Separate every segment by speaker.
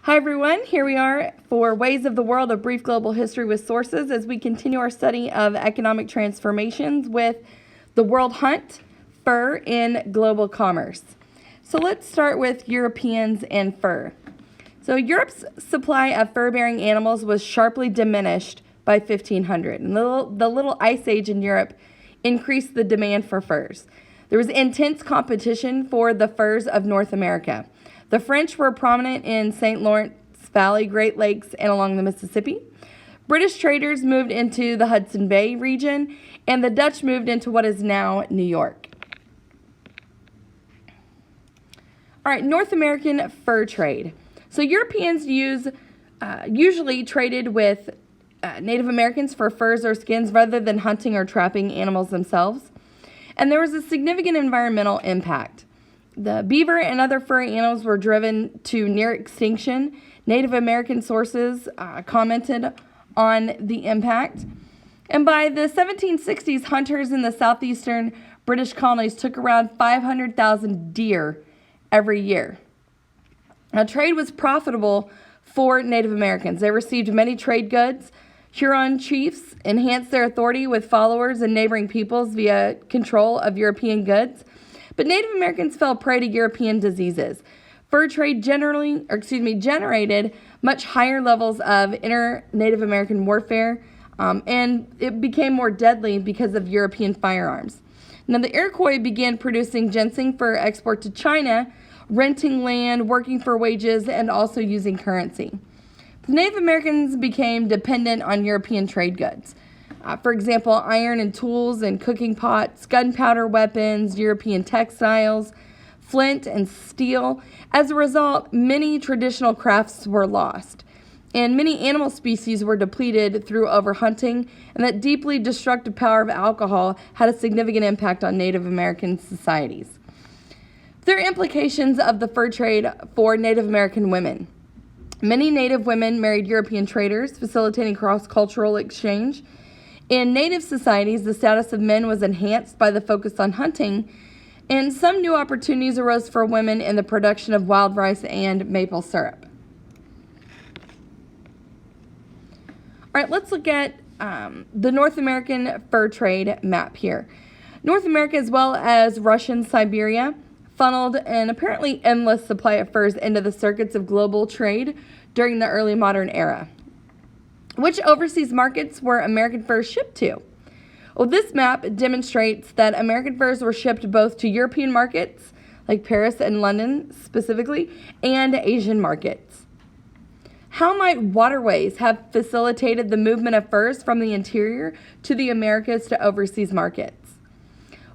Speaker 1: Hi everyone, here we are for Ways of the World, a brief global history with sources as we continue our study of economic transformations with the world hunt, fur, in global commerce. So let's start with Europeans and fur. So Europe's supply of fur-bearing animals was sharply diminished by 1500, and the little ice age in Europe increased the demand for furs. There was intense competition for the furs of North America. The French were prominent in St. Lawrence Valley, Great Lakes, and along the Mississippi. British traders moved into the Hudson Bay region, and the Dutch moved into what is now New York. All right, North American fur trade. So Europeans usually traded with Native Americans for furs or skins rather than hunting or trapping animals themselves. And there was a significant environmental impact. The beaver and other furry animals were driven to near extinction. Native American sources commented on the impact. And by the 1760s, hunters in the southeastern British colonies took around 500,000 deer every year. Now, trade was profitable for Native Americans. They received many trade goods. Huron chiefs enhanced their authority with followers and neighboring peoples via control of European goods. But Native Americans fell prey to European diseases. Fur trade generated much higher levels of inter-Native American warfare, and it became more deadly because of European firearms. Now, the Iroquois began producing ginseng for export to China, renting land, working for wages, and also using currency. The Native Americans became dependent on European trade goods. For example, iron and tools and cooking pots, gunpowder weapons, European textiles, flint and steel. As a result, many traditional crafts were lost, and many animal species were depleted through overhunting, and that deeply destructive power of alcohol had a significant impact on Native American societies. There are implications of the fur trade for Native American women. Many Native women married European traders, facilitating cross-cultural exchange. In Native societies, the status of men was enhanced by the focus on hunting, and some new opportunities arose for women in the production of wild rice and maple syrup. All right, let's look at the North American fur trade map here. North America, as well as Russian Siberia, funneled an apparently endless supply of furs into the circuits of global trade during the early modern era. Which overseas markets were American furs shipped to? Well, this map demonstrates that American furs were shipped both to European markets, like Paris and London specifically, and Asian markets. How might waterways have facilitated the movement of furs from the interior to the Americas to overseas markets?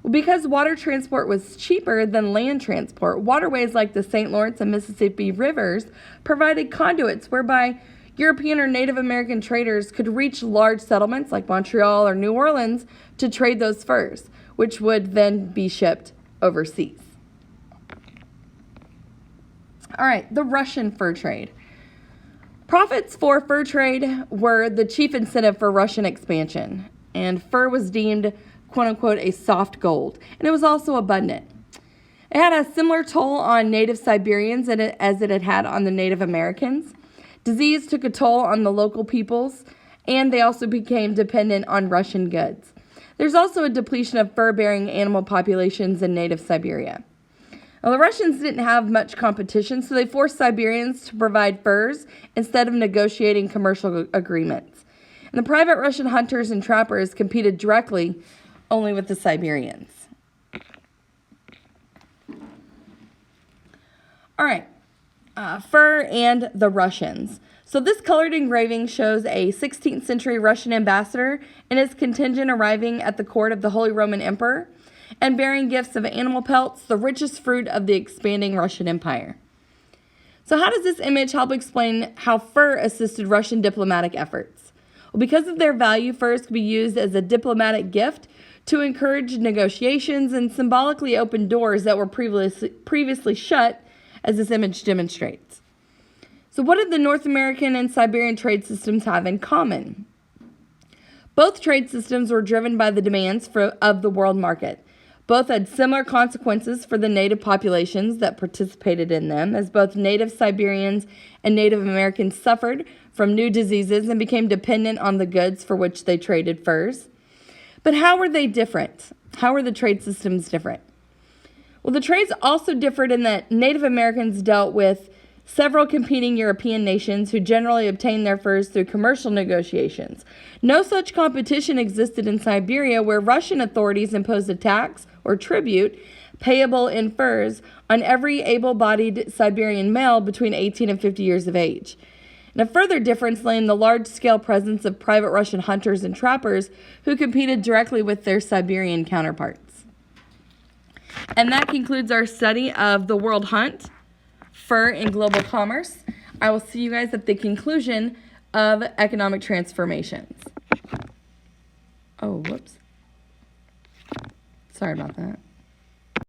Speaker 1: Well, because water transport was cheaper than land transport, waterways like the St. Lawrence and Mississippi rivers provided conduits whereby European or Native American traders could reach large settlements like Montreal or New Orleans to trade those furs, which would then be shipped overseas. All right, the Russian fur trade. Profits for fur trade were the chief incentive for Russian expansion, and fur was deemed, quote-unquote, a soft gold, and it was also abundant. It had a similar toll on native Siberians as it had on the Native Americans. Disease took a toll on the local peoples, and they also became dependent on Russian goods. There's also a depletion of fur-bearing animal populations in native Siberia. Now, the Russians didn't have much competition, so they forced Siberians to provide furs instead of negotiating commercial agreements. And the private Russian hunters and trappers competed directly only with the Siberians. All right. Fur and the Russians. So this colored engraving shows a 16th century Russian ambassador and his contingent arriving at the court of the Holy Roman Emperor and bearing gifts of animal pelts, the richest fruit of the expanding Russian Empire. So how does this image help explain how fur assisted Russian diplomatic efforts? Well, because of their value, furs could be used as a diplomatic gift to encourage negotiations and symbolically open doors that were previously shut, as this image demonstrates. So what did the North American and Siberian trade systems have in common? Both trade systems were driven by the demands of the world market. Both had similar consequences for the native populations that participated in them, as both native Siberians and Native Americans suffered from new diseases and became dependent on the goods for which they traded furs. But how were they different? How were the trade systems different? Well, the trades also differed in that Native Americans dealt with several competing European nations who generally obtained their furs through commercial negotiations. No such competition existed in Siberia, where Russian authorities imposed a tax or tribute payable in furs on every able-bodied Siberian male between 18 and 50 years of age. And a further difference lay in the large-scale presence of private Russian hunters and trappers who competed directly with their Siberian counterparts. And that concludes our study of the world hunt, fur, and global commerce. I will see you guys at the conclusion of economic transformations. Oh, whoops. Sorry about that.